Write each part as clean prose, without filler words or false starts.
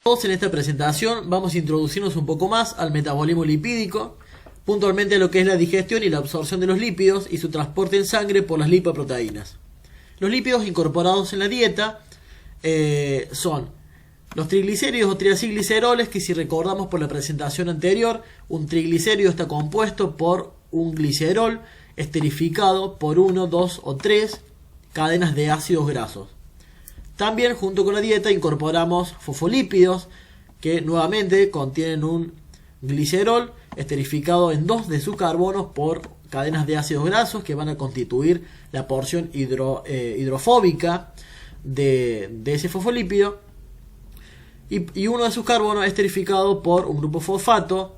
En esta presentación vamos a introducirnos un poco más al metabolismo lipídico, puntualmente a lo que es la digestión y la absorción de los lípidos y su transporte en sangre por las lipoproteínas. Los lípidos incorporados en la dieta son los triglicéridos o triacilgliceroles, que si recordamos por la presentación anterior, un triglicérido está compuesto por un glicerol esterificado por 1, 2 o 3 cadenas de ácidos grasos. También junto con la dieta incorporamos fosfolípidos, que nuevamente contienen un glicerol esterificado en 2 de sus carbonos por cadenas de ácidos grasos que van a constituir la porción hidrofóbica de ese fosfolípido, y uno de sus carbonos esterificado por un grupo fosfato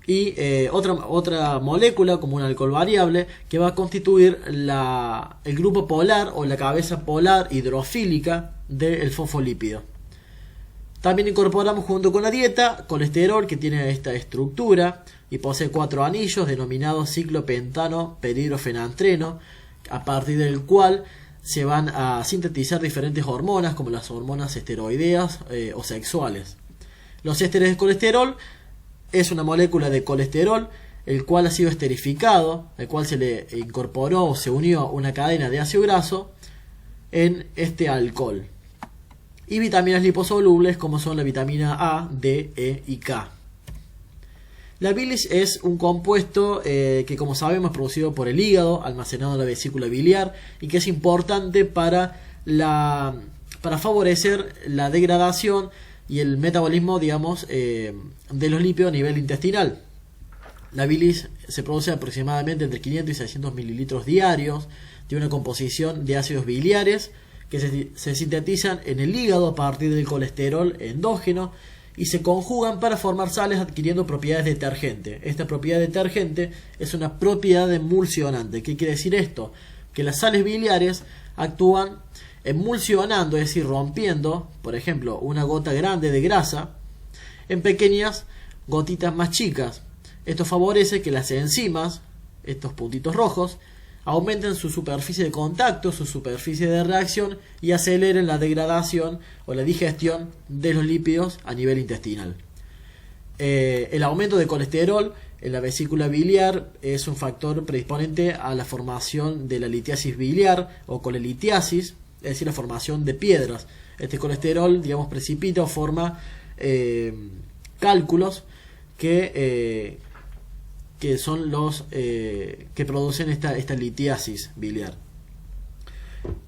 y otra molécula como un alcohol variable que va a constituir el grupo polar o la cabeza polar hidrofílica del fosfolípido. También incorporamos junto con la dieta colesterol, que tiene esta estructura y posee 4 anillos denominados ciclopentano peridrofenantreno, a partir del cual se van a sintetizar diferentes hormonas como las hormonas esteroideas o sexuales. Los ésteres de colesterol es una molécula de colesterol el cual ha sido esterificado, el cual se le incorporó o se unió a una cadena de ácido graso en este alcohol. Y vitaminas liposolubles como son la vitamina A, D, E y K. La bilis es un compuesto que, como sabemos, es producido por el hígado, almacenado en la vesícula biliar, y que es importante para favorecer la degradación y el metabolismo, digamos, de los lípidos a nivel intestinal. La bilis se produce aproximadamente entre 500 y 600 mililitros diarios, tiene una composición de ácidos biliares que se sintetizan en el hígado a partir del colesterol endógeno y se conjugan para formar sales adquiriendo propiedades detergentes. Esta propiedad detergente es una propiedad emulsionante. ¿Qué quiere decir esto? Que las sales biliares actúan emulsionando, es decir, rompiendo, por ejemplo, una gota grande de grasa en pequeñas gotitas más chicas. Esto favorece que las enzimas, estos puntitos rojos, aumenten su superficie de contacto, su superficie de reacción y aceleren la degradación o la digestión de los lípidos a nivel intestinal. El aumento de colesterol en la vesícula biliar es un factor predisponente a la formación de la litiasis biliar o colelitiasis, es decir, la formación de piedras. Este colesterol, digamos, precipita o forma cálculos que son los que producen esta litiasis biliar.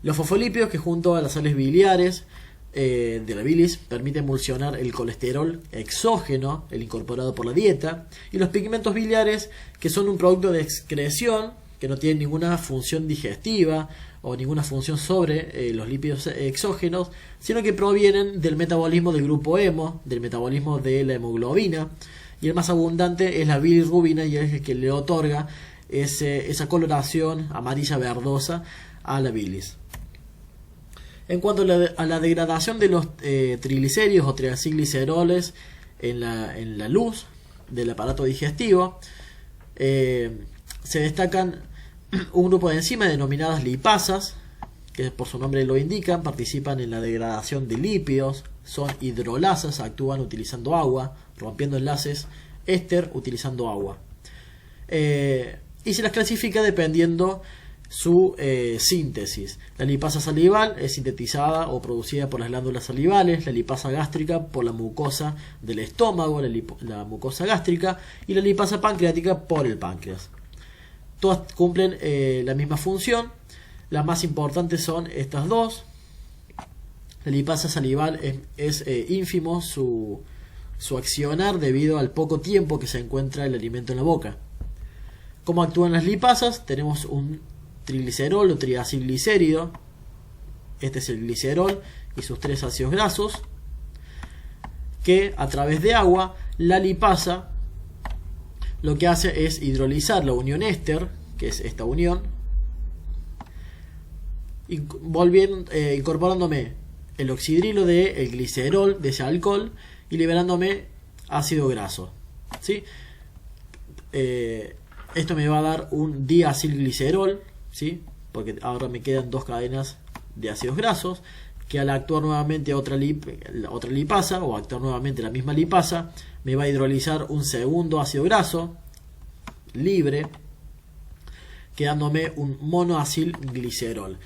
Los fosfolípidos, que junto a las sales biliares de la bilis permiten emulsionar el colesterol exógeno, el incorporado por la dieta, y los pigmentos biliares, que son un producto de excreción que no tienen ninguna función digestiva o ninguna función sobre los lípidos exógenos, sino que provienen del metabolismo del grupo hemo, del metabolismo de la hemoglobina, y el más abundante es la bilirrubina, y es el que le otorga esa coloración amarilla verdosa a la bilis. En cuanto a la degradación de los triglicéridos o triacilgliceroles en la luz del aparato digestivo, se destacan un grupo de enzimas denominadas lipasas, que por su nombre lo indican, participan en la degradación de lípidos, son hidrolasas, actúan utilizando agua, rompiendo enlaces éster utilizando agua. Y se las clasifica dependiendo su síntesis. La lipasa salival es sintetizada o producida por las glándulas salivales, la lipasa gástrica por la mucosa del estómago, la mucosa gástrica, y la lipasa pancreática por el páncreas. Todas cumplen la misma función. Las más importantes son estas dos. La lipasa salival es ínfimo su accionar debido al poco tiempo que se encuentra el alimento en la boca. ¿Cómo actúan las lipasas? Tenemos un triglicerol o triacilglicérido. Este es el glicerol y sus 3 ácidos grasos, que a través de agua, la lipasa lo que hace es hidrolizar la unión éster, que es esta unión, incorporándome el oxidrilo del glicerol, de ese alcohol, y liberándome ácido graso, ¿sí? Esto me va a dar un diacilglicerol, ¿sí? Porque ahora me quedan 2 cadenas de ácidos grasos que al actuar nuevamente otra lipasa, o actuar nuevamente la misma lipasa, me va a hidrolizar un segundo ácido graso libre, quedándome un monoacilglicerol.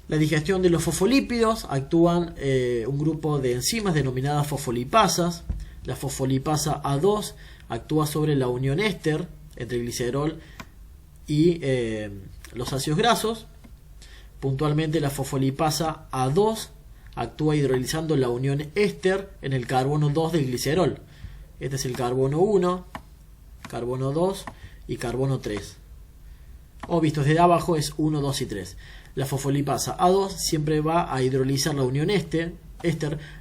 La digestión de los fosfolípidos actúan un grupo de enzimas denominadas fosfolipasas. La fosfolipasa A2 actúa sobre la unión éster entre el glicerol y los ácidos grasos. Puntualmente, la fosfolipasa A2 actúa hidrolizando la unión éster en el carbono 2 del glicerol. Este es el carbono 1, carbono 2 y carbono 3. O visto desde abajo es 1, 2 y 3. La fosfolipasa A2 siempre va a hidrolizar la unión éster,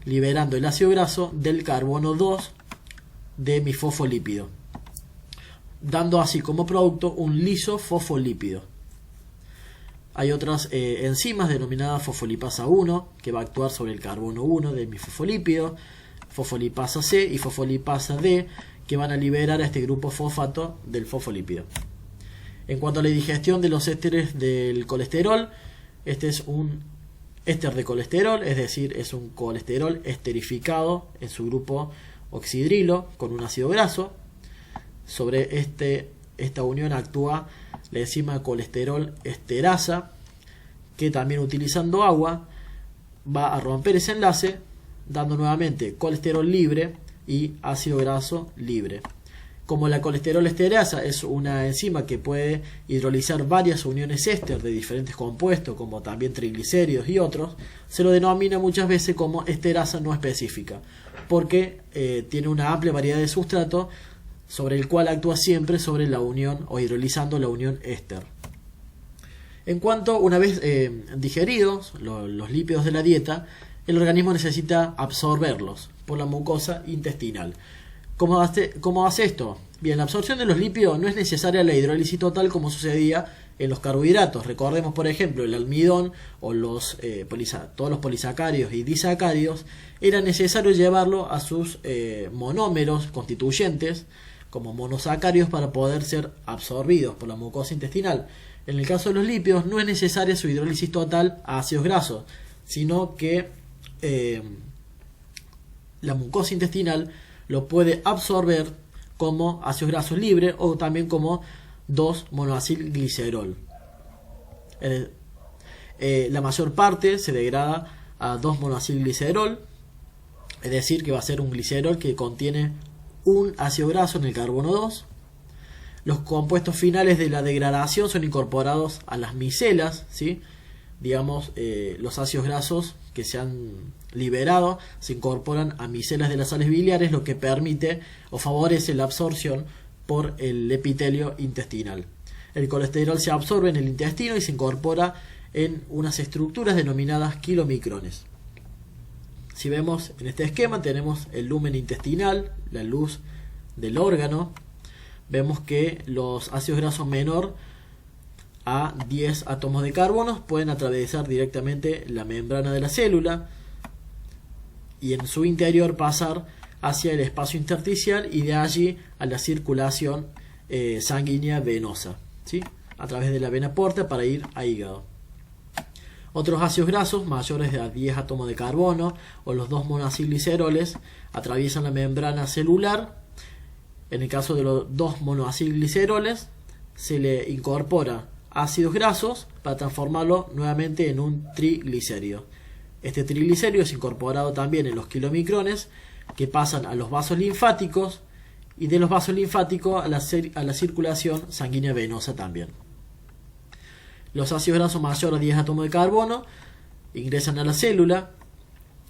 liberando el ácido graso del carbono 2 de mi fosfolípido, dando así como producto un lisofosfolípido. Hay otras enzimas denominadas fosfolipasa 1 que va a actuar sobre el carbono 1 de mi fosfolípido, fosfolipasa C y fosfolipasa D que van a liberar a este grupo fosfato del fosfolípido. En cuanto a la digestión de los ésteres del colesterol, este es un éster de colesterol, es decir, es un colesterol esterificado en su grupo oxidrilo con un ácido graso. Sobre esta unión actúa la enzima colesterol esterasa, que también utilizando agua va a romper ese enlace, dando nuevamente colesterol libre y ácido graso libre. Como la colesterol esterasa es una enzima que puede hidrolizar varias uniones éster de diferentes compuestos, como también triglicéridos y otros, se lo denomina muchas veces como esterasa no específica, porque tiene una amplia variedad de sustrato sobre el cual actúa siempre sobre la unión o hidrolizando la unión éster. En cuanto, una vez digeridos los lípidos de la dieta, el organismo necesita absorberlos por la mucosa intestinal. ¿Cómo hace esto? Bien, la absorción de los lípidos no es necesaria la hidrólisis total como sucedía en los carbohidratos. Recordemos, por ejemplo, el almidón o todos los polisacáridos y disacáridos, era necesario llevarlo a sus monómeros constituyentes como monosacáridos para poder ser absorbidos por la mucosa intestinal. En el caso de los lípidos no es necesaria su hidrólisis total a ácidos grasos, sino que la mucosa intestinal lo puede absorber como ácidos grasos libres o también como 2-monoacilglicerol. La mayor parte se degrada a 2-monoacilglicerol, es decir, que va a ser un glicerol que contiene un ácido graso en el carbono 2. Los compuestos finales de la degradación son incorporados a las micelas, ¿sí? Digamos, los ácidos grasos que se han liberado se incorporan a micelas de las sales biliares, lo que permite o favorece la absorción por el epitelio intestinal. El colesterol se absorbe en el intestino y se incorpora en unas estructuras denominadas kilomicrones. Si vemos en este esquema, tenemos el lumen intestinal, la luz del órgano. Vemos que los ácidos grasos menor a 10 átomos de carbono pueden atravesar directamente la membrana de la célula y en su interior pasar hacia el espacio intersticial y de allí a la circulación sanguínea venosa, ¿sí? A través de la vena porta para ir a hígado. Otros ácidos grasos mayores de 10 átomos de carbono o los 2-monoacilgliceroles atraviesan la membrana celular. En el caso de los 2-monoacilgliceroles se le incorpora ácidos grasos para transformarlo nuevamente en un triglicérido. Este triglicérido es incorporado también en los kilomicrones que pasan a los vasos linfáticos y de los vasos linfáticos a la circulación sanguínea venosa también. Los ácidos grasos mayores a 10 átomos de carbono ingresan a la célula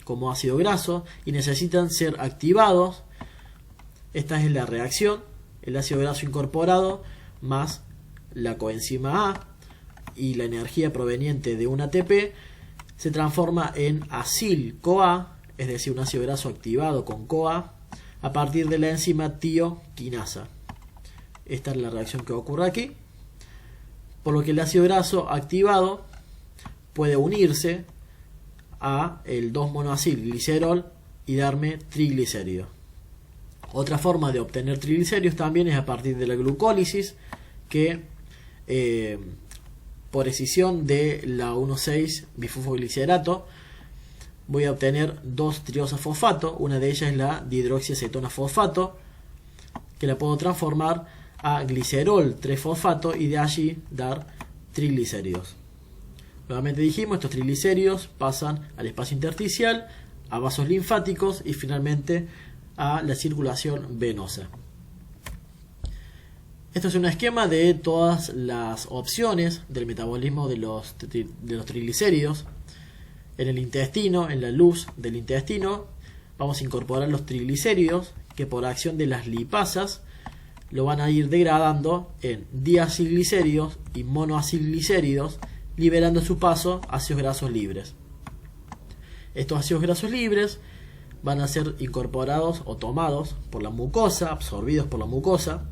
como ácido graso y necesitan ser activados. Esta es la reacción: el ácido graso incorporado más la coenzima A y la energía proveniente de un ATP se transforma en acil-CoA, es decir, un ácido graso activado con CoA a partir de la enzima tioquinasa. Esta es la reacción que ocurre aquí, por lo que el ácido graso activado puede unirse a el 2-monoacilglicerol y darme triglicéridos. Otra forma de obtener triglicéridos también es a partir de la glucólisis, que por escisión de la 1,6-bifosfoglicerato, voy a obtener 2-triosafosfato. Una de ellas es la dihidroxiacetona fosfato, que la puedo transformar a glicerol 3-fosfato y de allí dar triglicéridos. Nuevamente dijimos, estos triglicéridos pasan al espacio intersticial, a vasos linfáticos y finalmente a la circulación venosa. Esto es un esquema de todas las opciones del metabolismo de los triglicéridos. En el intestino, en la luz del intestino, vamos a incorporar los triglicéridos que por acción de las lipasas lo van a ir degradando en diacilglicéridos y monoacilglicéridos, liberando a su paso ácidos grasos libres. Estos ácidos grasos libres van a ser incorporados o tomados por la mucosa, absorbidos por la mucosa,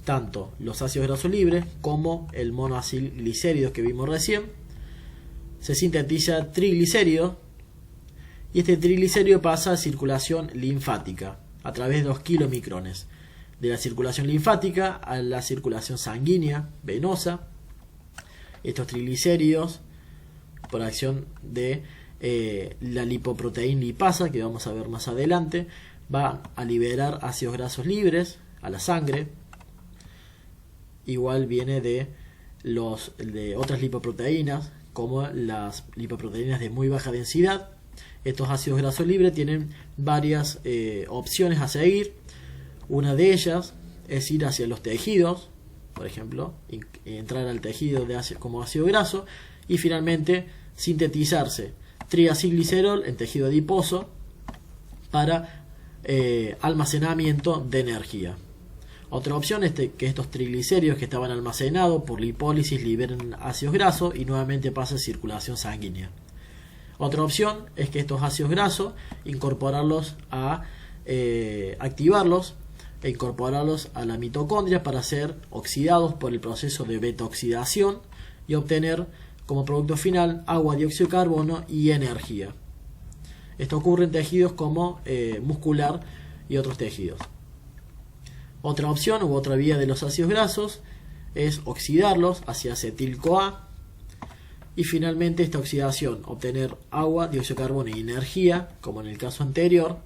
tanto los ácidos grasos libres como el monoacilglicéridos que vimos recién. Se sintetiza triglicérido y este triglicérido pasa a circulación linfática a través de 2 kilomicrones. De la circulación linfática a la circulación sanguínea venosa. Estos triglicéridos, por acción de la lipoproteína lipasa, que vamos a ver más adelante, van a liberar ácidos grasos libres a la sangre. Igual viene de otras lipoproteínas, como las lipoproteínas de muy baja densidad. Estos ácidos grasos libres tienen varias opciones a seguir. Una de ellas es ir hacia los tejidos, por ejemplo, entrar al tejido como ácido graso, y finalmente sintetizarse triacilglicerol en tejido adiposo para almacenamiento de energía. Otra opción es que estos triglicéridos que estaban almacenados por lipólisis liberen ácidos grasos y nuevamente pasa a circulación sanguínea. Otra opción es que estos ácidos grasos incorporarlos activarlos e incorporarlos a la mitocondria para ser oxidados por el proceso de beta-oxidación y obtener como producto final agua, dióxido de carbono y energía. Esto ocurre en tejidos como muscular y otros tejidos. Otra opción u otra vía de los ácidos grasos es oxidarlos hacia acetil-CoA y finalmente esta oxidación obtener agua, dióxido de carbono y energía, como en el caso anterior,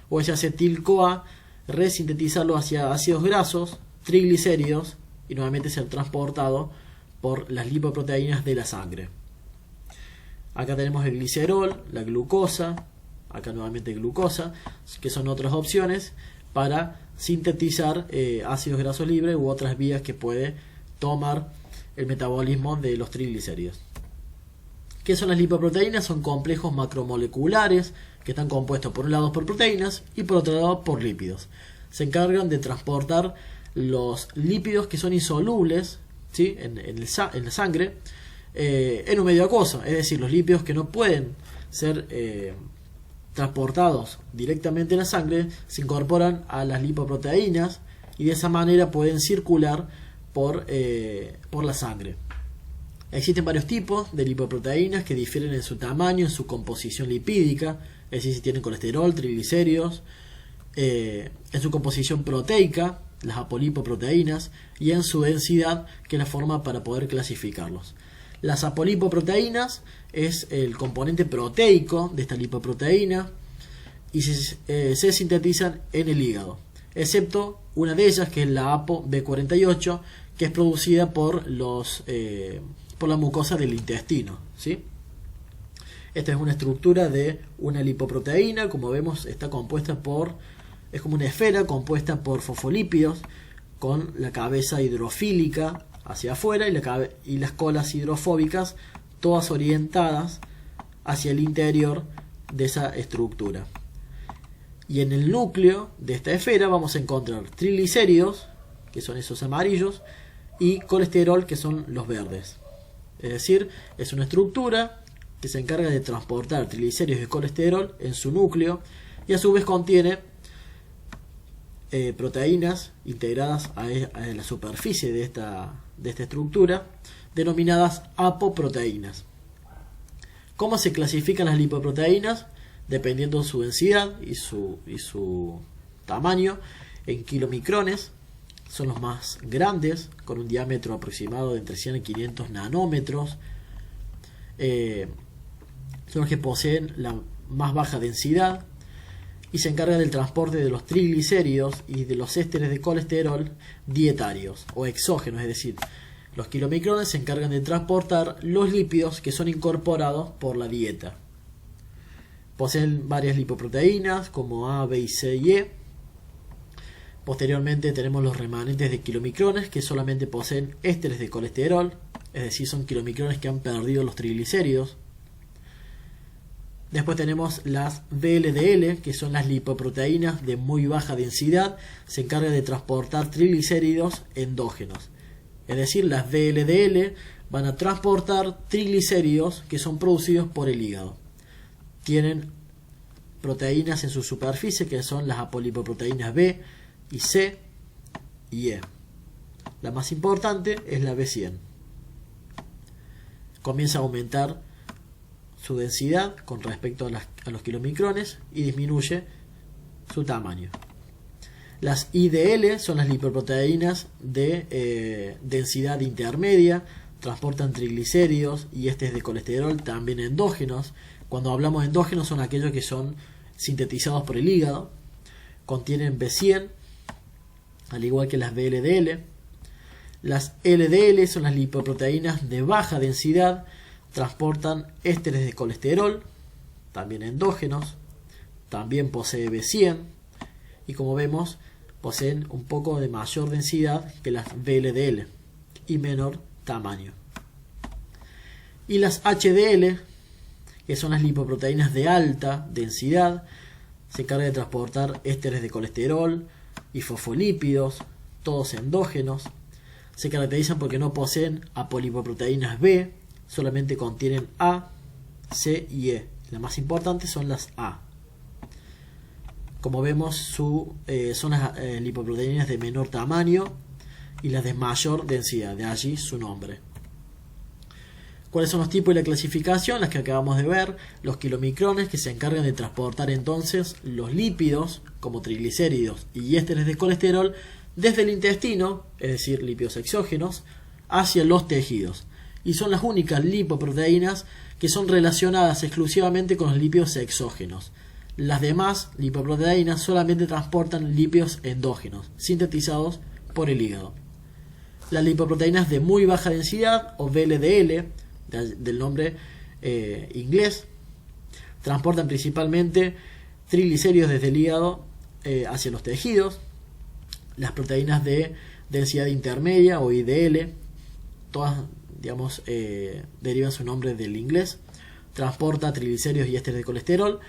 o ese acetil-CoA resintetizarlo hacia ácidos grasos, triglicéridos y nuevamente ser transportado por las lipoproteínas de la sangre. Acá tenemos el glicerol, la glucosa, acá nuevamente glucosa, que son otras opciones para sintetizar ácidos grasos libres u otras vías que puede tomar el metabolismo de los triglicéridos. ¿Qué son las lipoproteínas? Son complejos macromoleculares que están compuestos por un lado por proteínas y por otro lado por lípidos. Se encargan de transportar los lípidos que son insolubles, ¿sí?, en la sangre en un medio acuoso, es decir, los lípidos que no pueden ser transportados directamente en la sangre se incorporan a las lipoproteínas y de esa manera pueden circular por la sangre. Existen varios tipos de lipoproteínas que difieren en su tamaño, en su composición lipídica, es decir, si tienen colesterol, triglicéridos, en su composición proteica, las apolipoproteínas, y en su densidad, que es la forma para poder clasificarlos. Las apolipoproteínas es el componente proteico de esta lipoproteína y se sintetizan en el hígado, excepto una de ellas que es la ApoB48, que es producida por la mucosa del intestino, ¿sí? Esta es una estructura de una lipoproteína, como vemos está compuesta es como una esfera compuesta por fosfolípidos con la cabeza hidrofílica hacia afuera y las colas hidrofóbicas todas orientadas hacia el interior de esa estructura. Y en el núcleo de esta esfera vamos a encontrar triglicéridos, que son esos amarillos, y colesterol, que son los verdes. Es decir, es una estructura que se encarga de transportar triglicéridos y colesterol en su núcleo y a su vez contiene proteínas integradas a la superficie de esta estructura, denominadas apoproteínas. ¿Cómo se clasifican las lipoproteínas? Dependiendo de su densidad y su tamaño, en kilomicrones, son los más grandes, con un diámetro aproximado de entre 100 y 500 nanómetros. Son los que poseen la más baja densidad y se encargan del transporte de los triglicéridos y de los ésteres de colesterol dietarios o exógenos, es decir, los kilomicrones se encargan de transportar los lípidos que son incorporados por la dieta. Poseen varias lipoproteínas como A, B, C y E. Posteriormente tenemos los remanentes de kilomicrones que solamente poseen ésteres de colesterol, es decir, son kilomicrones que han perdido los triglicéridos. Después tenemos las VLDL, que son las lipoproteínas de muy baja densidad, se encargan de transportar triglicéridos endógenos. Es decir, las VLDL van a transportar triglicéridos que son producidos por el hígado. Tienen proteínas en su superficie que son las apolipoproteínas B y C y E. La más importante es la B100. Comienza a aumentar su densidad con respecto a los kilomicrones y disminuye su tamaño. Las IDL son las lipoproteínas de densidad intermedia, transportan triglicéridos y ésteres de colesterol también endógenos. Cuando hablamos de endógenos son aquellos que son sintetizados por el hígado, contienen B100, al igual que las VLDL. Las LDL son las lipoproteínas de baja densidad, transportan ésteres de colesterol, también endógenos, también posee B100 y como vemos poseen un poco de mayor densidad que las VLDL y menor tamaño. Y las HDL, que son las lipoproteínas de alta densidad, se encargan de transportar ésteres de colesterol y fosfolípidos, todos endógenos. Se caracterizan porque no poseen apolipoproteínas B, solamente contienen A, C y E. Las más importantes son las A. Como vemos, son las lipoproteínas de menor tamaño y las de mayor densidad, de allí su nombre. ¿Cuáles son los tipos y la clasificación? Las que acabamos de ver, los kilomicrones que se encargan de transportar entonces los lípidos como triglicéridos y ésteres de colesterol desde el intestino, es decir, lípidos exógenos, hacia los tejidos. Y son las únicas lipoproteínas que son relacionadas exclusivamente con los lípidos exógenos. Las demás lipoproteínas solamente transportan lípidos endógenos, sintetizados por el hígado. Las lipoproteínas de muy baja densidad, o VLDL, del nombre inglés, transportan principalmente triglicéridos desde el hígado hacia los tejidos. Las proteínas de densidad intermedia, o IDL, todas derivan su nombre del inglés, transporta triglicéridos y ésteres de colesterol.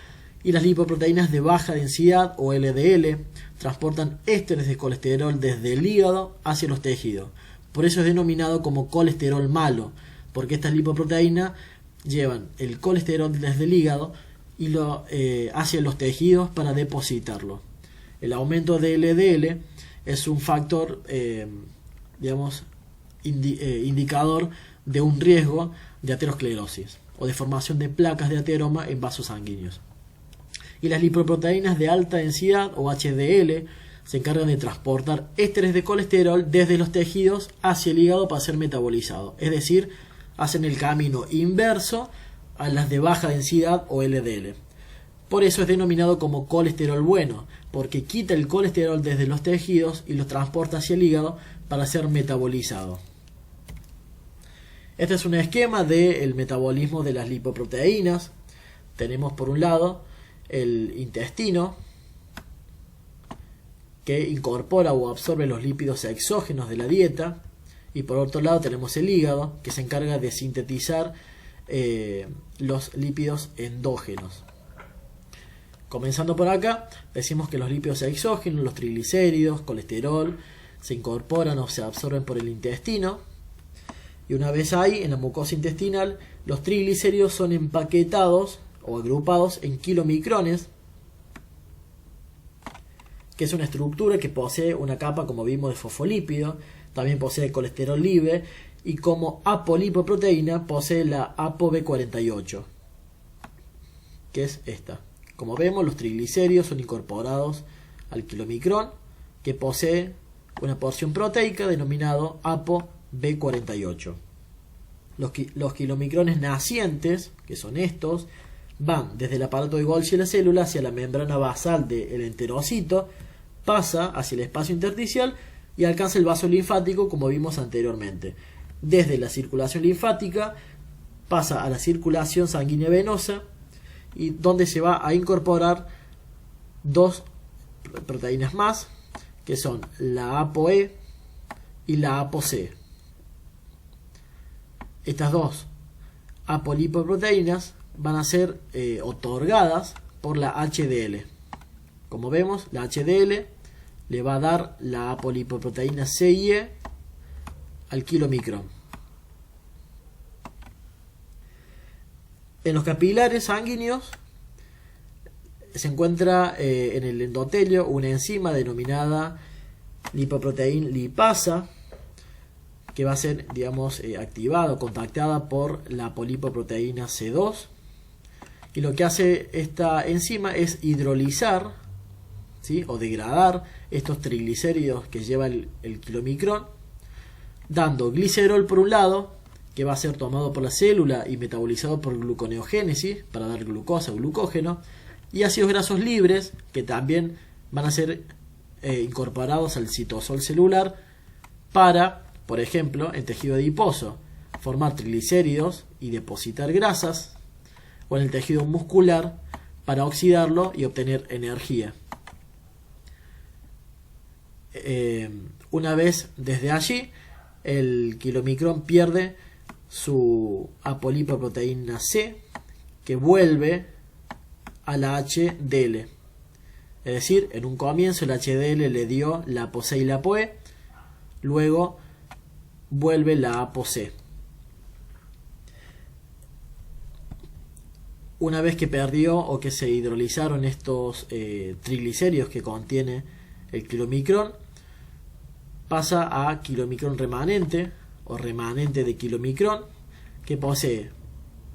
Y las lipoproteínas de baja densidad, o LDL, transportan ésteres de colesterol desde el hígado hacia los tejidos. Por eso es denominado como colesterol malo, porque estas lipoproteínas llevan el colesterol desde el hígado y lo hacia los tejidos para depositarlo. El aumento de LDL es un factor indicador de un riesgo de aterosclerosis o de formación de placas de ateroma en vasos sanguíneos. Y las lipoproteínas de alta densidad, o HDL, se encargan de transportar ésteres de colesterol desde los tejidos hacia el hígado para ser metabolizado, es decir, hacen el camino inverso a las de baja densidad, o LDL. Por eso es denominado como colesterol bueno, porque quita el colesterol desde los tejidos y lo transporta hacia el hígado para ser metabolizado. Este es un esquema del metabolismo de las lipoproteínas. Tenemos por un lado el intestino, que incorpora o absorbe los lípidos exógenos de la dieta, y por otro lado tenemos el hígado, que se encarga de sintetizar los lípidos endógenos. Comenzando por acá, decimos que los lípidos exógenos, los triglicéridos, colesterol, se incorporan o se absorben por el intestino, y una vez ahí, en la mucosa intestinal, los triglicéridos son empaquetados o agrupados en kilomicrones, que es una estructura que posee una capa, como vimos, de fosfolípido, también posee colesterol libre, y como apolipoproteína posee la ApoB48, que es esta. Como vemos, los triglicéridos son incorporados al kilomicrón, que posee una porción proteica denominado ApoB48. Los kilomicrones nacientes, que son estos, van desde el aparato de Golgi de la célula hacia la membrana basal del enterocito, pasa hacia el espacio intersticial y alcanza el vaso linfático, como vimos anteriormente. Desde la circulación linfática pasa a la circulación sanguínea venosa, y donde se va a incorporar dos proteínas más, que son la ApoE y la ApoC. Estas dos apolipoproteínas van a ser otorgadas por la HDL. Como vemos, la HDL le va a dar la apolipoproteína C y E al kilomicrón. En los capilares sanguíneos se encuentra en el endotelio una enzima denominada lipoproteína lipasa, que va a ser, digamos, activada o contactada por la apolipoproteína C2, y lo que hace esta enzima es hidrolizar, ¿sí?, o degradar estos triglicéridos que lleva el kilomicrón, dando glicerol por un lado, que va a ser tomado por la célula y metabolizado por gluconeogénesis para dar glucosa o glucógeno, y ácidos grasos libres, que también van a ser incorporados al citosol celular para, por ejemplo, en tejido adiposo, formar triglicéridos y depositar grasas, o en el tejido muscular para oxidarlo y obtener energía. Una vez desde allí, el kilomicrón pierde su apolipoproteína C, que vuelve a la HDL. Es decir, en un comienzo el HDL le dio la ApoC y la ApoE, luego vuelve la ApoC. Una vez que perdió o que se hidrolizaron estos triglicéridos que contiene el kilomicrón, pasa a kilomicrón remanente o remanente de kilomicrón, que posee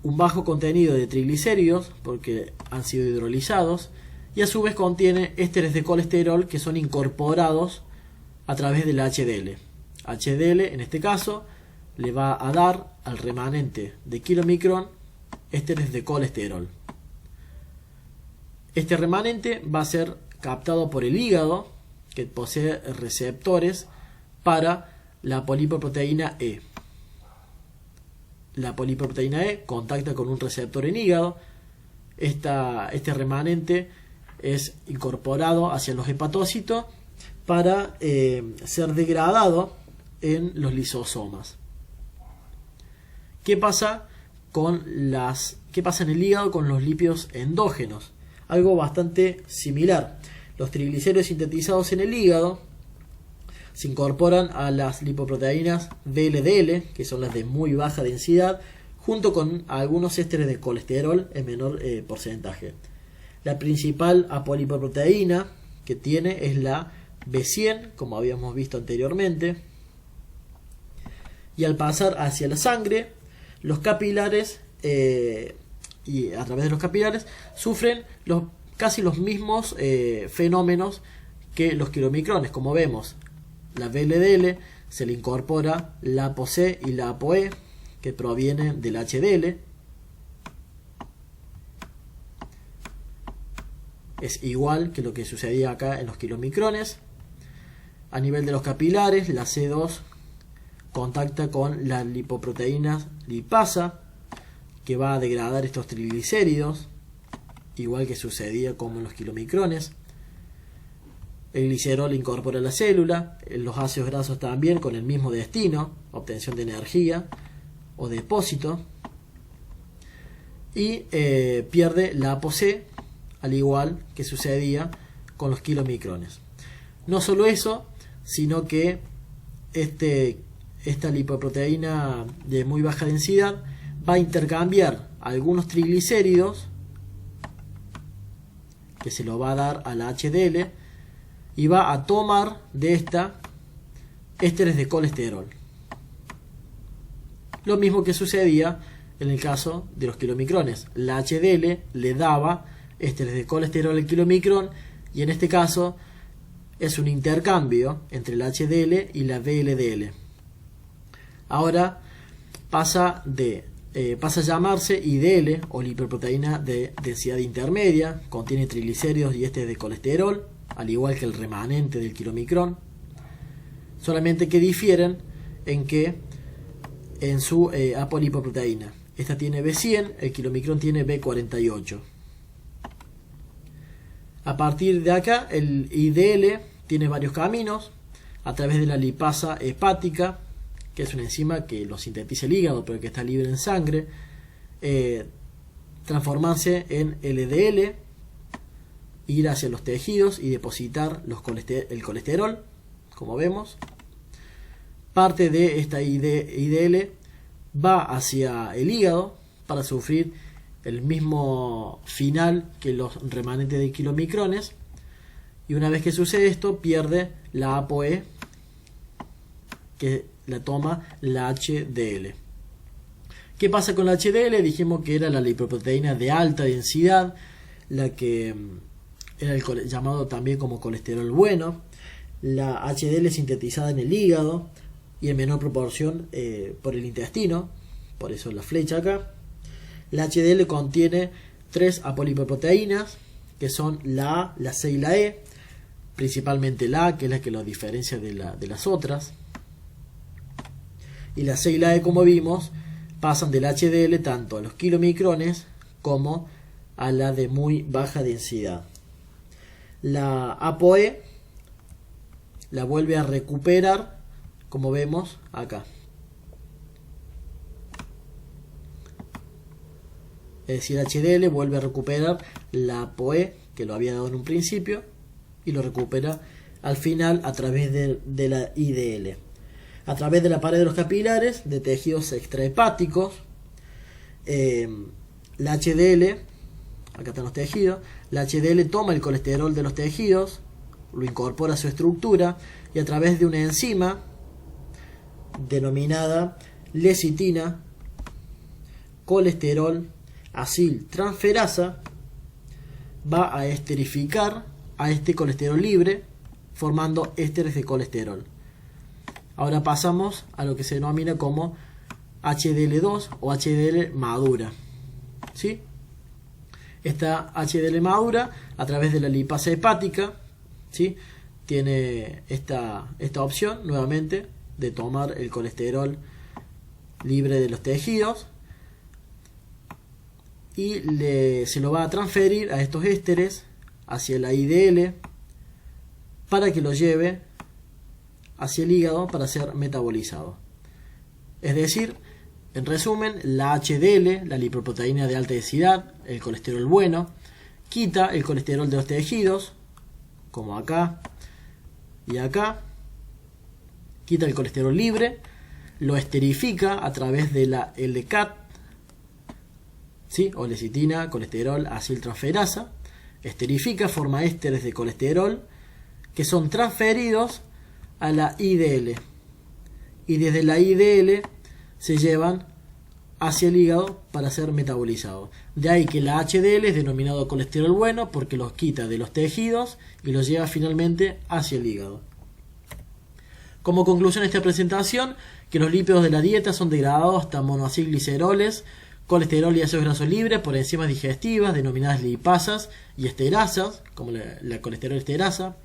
un bajo contenido de triglicéridos porque han sido hidrolizados, y a su vez contiene ésteres de colesterol que son incorporados a través del HDL. HDL en este caso le va a dar al remanente de kilomicrón ésteres de colesterol. Este remanente va a ser captado por el hígado, que posee receptores para la apolipoproteína E. La apolipoproteína E contacta con un receptor en hígado. Este remanente es incorporado hacia los hepatocitos para ser degradado en los lisosomas. ¿Qué pasa en el hígado con los lípidos endógenos? Algo bastante similar. Los triglicéridos sintetizados en el hígado se incorporan a las lipoproteínas VLDL, que son las de muy baja densidad, junto con algunos ésteres de colesterol en menor porcentaje. La principal apolipoproteína que tiene es la B100, como habíamos visto anteriormente. Y al pasar hacia la sangre, los capilares, y a través de los capilares, sufren casi los mismos fenómenos que los kilomicrones. Como vemos, la VLDL se le incorpora la ApoC y la ApoE, que provienen del HDL. Es igual que lo que sucedía acá en los kilomicrones. A nivel de los capilares, la C2 contacta con la lipoproteína lipasa, que va a degradar estos triglicéridos, igual que sucedía como en los kilomicrones. El glicerol incorpora a la célula, los ácidos grasos también con el mismo destino, obtención de energía o depósito, y pierde la ApoC, al igual que sucedía con los kilomicrones. No solo eso, sino que esta lipoproteína de muy baja densidad va a intercambiar algunos triglicéridos, que se lo va a dar a la HDL, y va a tomar de esta ésteres de colesterol. Lo mismo que sucedía en el caso de los kilomicrones. La HDL le daba ésteres de colesterol al kilomicrón, y en este caso es un intercambio entre el HDL y la VLDL. Ahora pasa a llamarse IDL o lipoproteína de densidad intermedia, contiene triglicéridos y ésteres de colesterol, al igual que el remanente del kilomicrón, solamente que difieren en su apolipoproteína. Esta tiene B100, el kilomicrón tiene B48. A partir de acá, el IDL tiene varios caminos, a través de la lipasa hepática, que es una enzima que lo sintetiza el hígado, pero que está libre en sangre, transformarse en LDL, ir hacia los tejidos y depositar el colesterol, como vemos. Parte de esta IDL va hacia el hígado para sufrir el mismo final que los remanentes de kilomicrones, y una vez que sucede esto pierde la ApoE, que la toma la HDL. ¿Qué pasa con la HDL? Dijimos que era la lipoproteína de alta densidad, la que era llamado también como colesterol bueno. La HDL es sintetizada en el hígado y en menor proporción por el intestino, por eso la flecha acá. La HDL contiene 3 apolipoproteínas, que son la A, la C y la E, principalmente la A, que es la que lo diferencia de las otras. Y la C y la E, como vimos, pasan del HDL tanto a los kilomicrones como a la de muy baja densidad. La ApoE la vuelve a recuperar, como vemos acá. Es decir, HDL vuelve a recuperar la ApoE que lo había dado en un principio y lo recupera al final a través de la IDL. A través de la pared de los capilares de tejidos extrahepáticos, la HDL, acá están los tejidos, la HDL toma el colesterol de los tejidos, lo incorpora a su estructura y a través de una enzima denominada lecitina colesterol aciltransferasa va a esterificar a este colesterol libre, formando ésteres de colesterol. Ahora pasamos a lo que se denomina como HDL2 o HDL madura, ¿sí? Esta HDL madura, a través de la lipasa hepática, ¿sí?, tiene esta opción nuevamente de tomar el colesterol libre de los tejidos y se lo va a transferir a estos ésteres hacia la IDL para que lo lleve hacia el hígado para ser metabolizado. Es decir, en resumen, la HDL, la lipoproteína de alta densidad, el colesterol bueno, quita el colesterol de los tejidos, como acá y acá, quita el colesterol libre, lo esterifica a través de la LCAT, ¿sí?, o lecitina colesterol aciltransferasa, esterifica, forma ésteres de colesterol que son transferidos a la IDL y desde la IDL se llevan hacia el hígado para ser metabolizados. De ahí que la HDL es denominado colesterol bueno porque los quita de los tejidos y los lleva finalmente hacia el hígado. Como conclusión de esta presentación, que los lípidos de la dieta son degradados hasta monoacilgliceroles, colesterol y ácidos grasos libres por enzimas digestivas denominadas lipasas y esterasas, como la colesterol esterasa,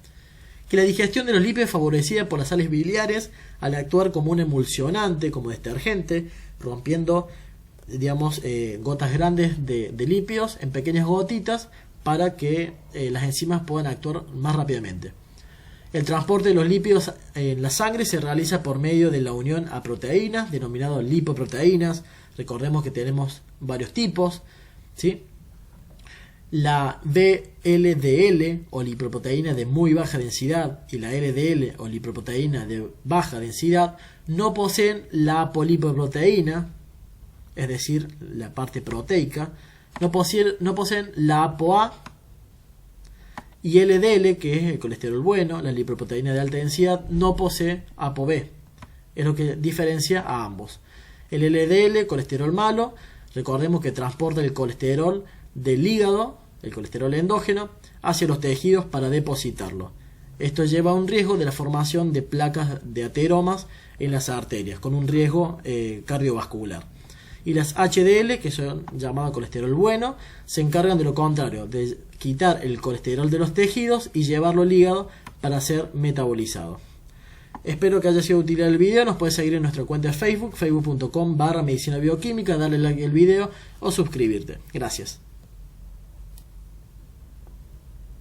que la digestión de los lípidos es favorecida por las sales biliares al actuar como un emulsionante, como detergente, rompiendo, digamos, gotas grandes de lípidos en pequeñas gotitas para que las enzimas puedan actuar más rápidamente. El transporte de los lípidos en la sangre se realiza por medio de la unión a proteínas, denominado lipoproteínas. Recordemos que tenemos varios tipos, ¿sí? La VLDL o lipoproteína de muy baja densidad y la LDL o lipoproteína de baja densidad no poseen la apolipoproteína, es decir, la parte proteica, no poseen la ApoA, y LDL, que es el colesterol bueno, la lipoproteína de alta densidad, no posee ApoB. Es lo que diferencia a ambos. El LDL, colesterol malo, recordemos que transporta el colesterol del hígado, el colesterol endógeno, hacia los tejidos para depositarlo. Esto lleva a un riesgo de la formación de placas de ateromas en las arterias, con un riesgo cardiovascular. Y las HDL, que son llamadas colesterol bueno, se encargan de lo contrario, de quitar el colesterol de los tejidos y llevarlo al hígado para ser metabolizado. Espero que haya sido útil el video. Nos puedes seguir en nuestra cuenta de Facebook, facebook.com/medicina bioquímica, darle like al video o suscribirte. Gracias.